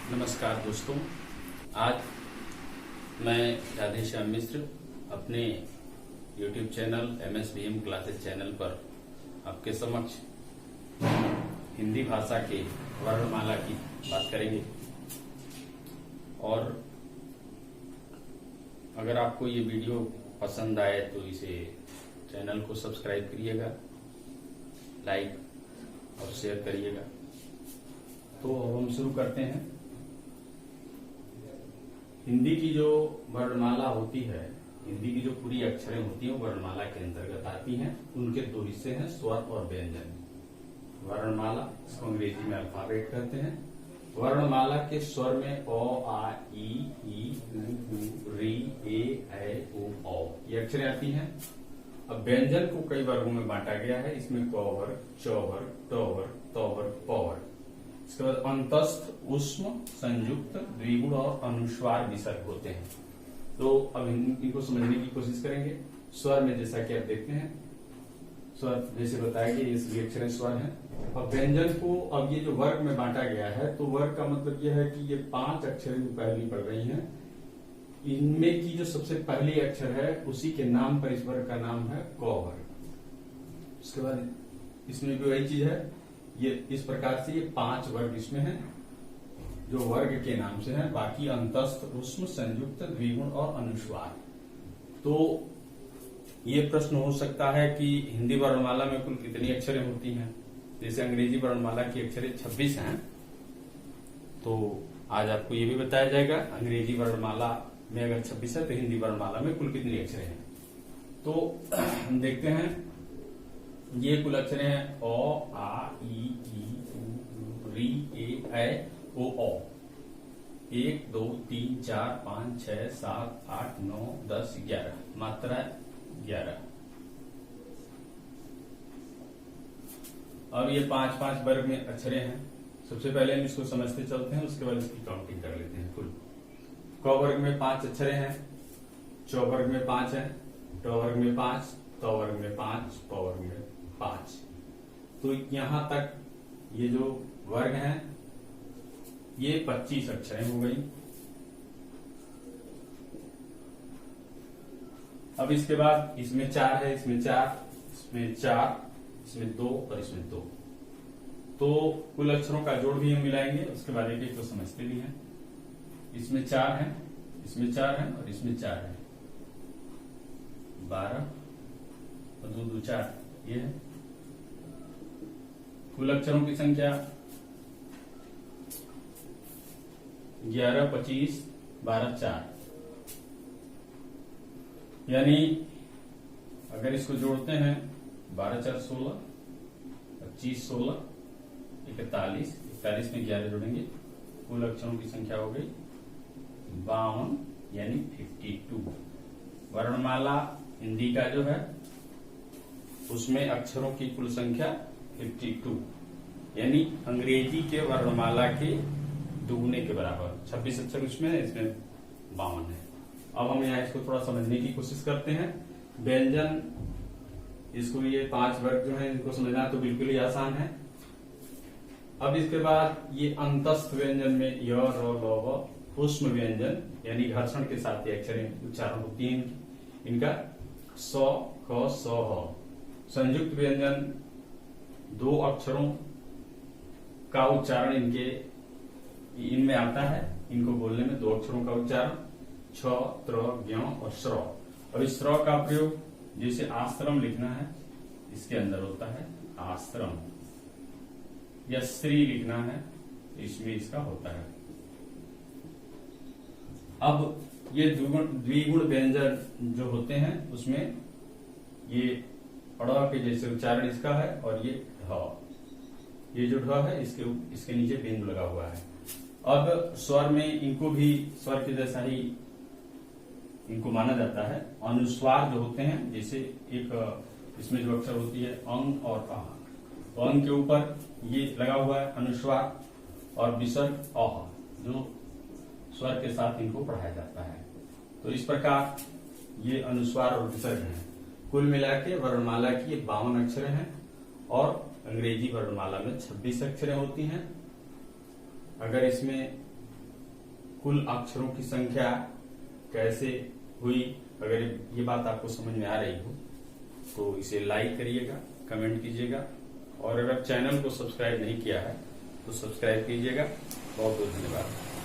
नमस्कार दोस्तों, आज मैं राधेश्याम मिश्र अपने YouTube channel MSBM classes channel पर आपके समक्ष हिंदी भाषा के वर्णमाला की बात करेंगे। और अगर आपको ये वीडियो पसंद आए तो इसे चैनल को सब्सक्राइब करिएगा, लाइक और शेयर करिएगा। तो अब हम शुरू करते हैं। हिंदी की जो वर्णमाला होती है, हिंदी की जो पूरी अक्षरें होती हैं वो वर्णमाला के अंतर्गत आती हैं। उनके दो हिस्से हैं, स्वर और व्यंजन। वर्णमाला, इसको अंग्रेजी में अल्फाबेट कहते हैं। वर्णमाला के स्वर में अ, आ, ई, उ, री, ए, ऐ, ओ, औ ये अक्षरें आती हैं। अब व्यंजन को कई वर्गों में बांटा गया है। इसमें क वर्ग, च वर्ग, ट वर्ग, त वर्ग, प वर्ग। इसके बाद अंतस्थ, ऊष्म, संयुक्त, द्विगुण और अनुस्वार विसर्ग होते हैं। तो अब इनको समझने की कोशिश करेंगे। स्वर में जैसा कि आप देखते हैं, स्वर जैसे बताया कि ये सभी अक्षर स्वर हैं। अब व्यंजन को अब ये जो वर्ग में बांटा गया है, तो वर्ग का मतलब यह है कि ये 5 अक्षर जो पहली पढ़ रही हैं, इनमें की जो सबसे पहली अक्षर है उसी के नाम पर इस वर्ग का नाम है क वर्ग। उसके बाद इसमें भी वही चीज है, ये इस प्रकार से ये 5 वर्ग इसमें हैं जो वर्ग के नाम से हैं। बाकी अंतस्थ, ऊष्म, संयुक्त, द्विगुण और अनुस्वार। तो ये प्रश्न हो सकता है कि हिंदी वर्णमाला में कुल कितनी अक्षरें होती हैं। जैसे अंग्रेजी वर्णमाला की अक्षरें 26 हैं, तो आज आपको ये भी बताया जाएगा अंग्रेजी वर्णमाला में अगर 26 है तो हिंदी वर्णमाला में कुल कितनी अक्षरें हैं। तो हम देखते हैं, ये कुल अक्षरें हैं अ, आ, ई, उ, री, ए, ऐ, ओ, औ। 1, 2, 3, 4, 5, 6, 7, 8, 9, 10, 11, मात्रा 11। अब ये 5-5 वर्ग में अक्षरें हैं। सबसे पहले हम इसको समझते चलते हैं, उसके बाद इसकी काउंटिंग कर लेते हैं। कुल क वर्ग में 5 अक्षरें हैं, च वर्ग में 5 है, ट वर्ग में 5, त वर्ग में 5, प वर्ग में 5। तो यहां तक ये जो वर्ग हैं ये 25 अक्षरें हो गई। अब इसके बाद इसमें 4 है, इसमें 4, इसमें 4, इसमें 2 और इसमें 2। तो कुल अक्षरों का जोड़ भी हम मिलाएंगे, उसके बाद एक एक तो समझते भी हैं। इसमें 4 है, इसमें 4 है और इसमें 4 है। 12 और 2, 2, 4 ये है। कुल अक्षरों की संख्या 11, 25, 12, 4। यानी अगर इसको जोड़ते हैं 12, 4, 16, 25, 16, 41, 41 में 11 जोड़ेंगे, कुल अक्षरों की संख्या हो गई 52 यानी 52। वर्णमाला हिंदी का जो है उसमें अक्षरों की कुल संख्या 52, यानी अंग्रेजी के वर्णमाला के दुगुने के बराबर। 26 अक्षर उसमें है, इसमें 52 है। अब हम यहाँ इसको थोड़ा समझने की कोशिश करते हैं। व्यंजन, इसको ये 5 वर्ग जो है इनको समझना तो बिल्कुल ही आसान है। अब इसके बाद ये अंतस्थ व्यंजन में य, र, ल, व, ऊष्म व्यंजन यानी घर्षण के साथ ये अक्षरें उच्चारण होती हैं इनका स, ख, स, ह। संयुक्त व्यंजन 2 अक्षरों का उच्चारण इनमें आता है। इनको बोलने में 2 अक्षरों का उच्चारण छ, त्र, ज्ञ और श्र। और इस श्र का प्रयोग जैसे आश्रम लिखना है, इसके अंदर होता है आश्रम, या श्री लिखना है इसमें इसका होता है। अब ये द्विगुण व्यंजन जो होते हैं उसमें ये ड़ के जैसे उच्चारण इसका है, और ये ढ, ये जो ढ है इसके नीचे बिंदु लगा हुआ है। अब स्वर में इनको भी स्वर के जैसा ही इनको माना जाता है। अनुस्वार जो होते हैं, जैसे एक इसमें जो अक्षर होती है अंग और अह, तो अंग के ऊपर ये लगा हुआ है अनुस्वार, और विसर्ग अह जो स्वर के साथ इनको पढ़ाया जाता है। तो इस प्रकार ये अनुस्वार और विसर्ग हैं। कुल मिला के वर्णमाला की 52 अक्षरें हैं, और अंग्रेजी वर्णमाला में 26 अक्षरें होती हैं। अगर इसमें कुल अक्षरों की संख्या कैसे हुई, अगर ये बात आपको समझ में आ रही हो तो इसे लाइक करिएगा, कमेंट कीजिएगा, और अगर चैनल को सब्सक्राइब नहीं किया है तो सब्सक्राइब कीजिएगा। बहुत बहुत धन्यवाद।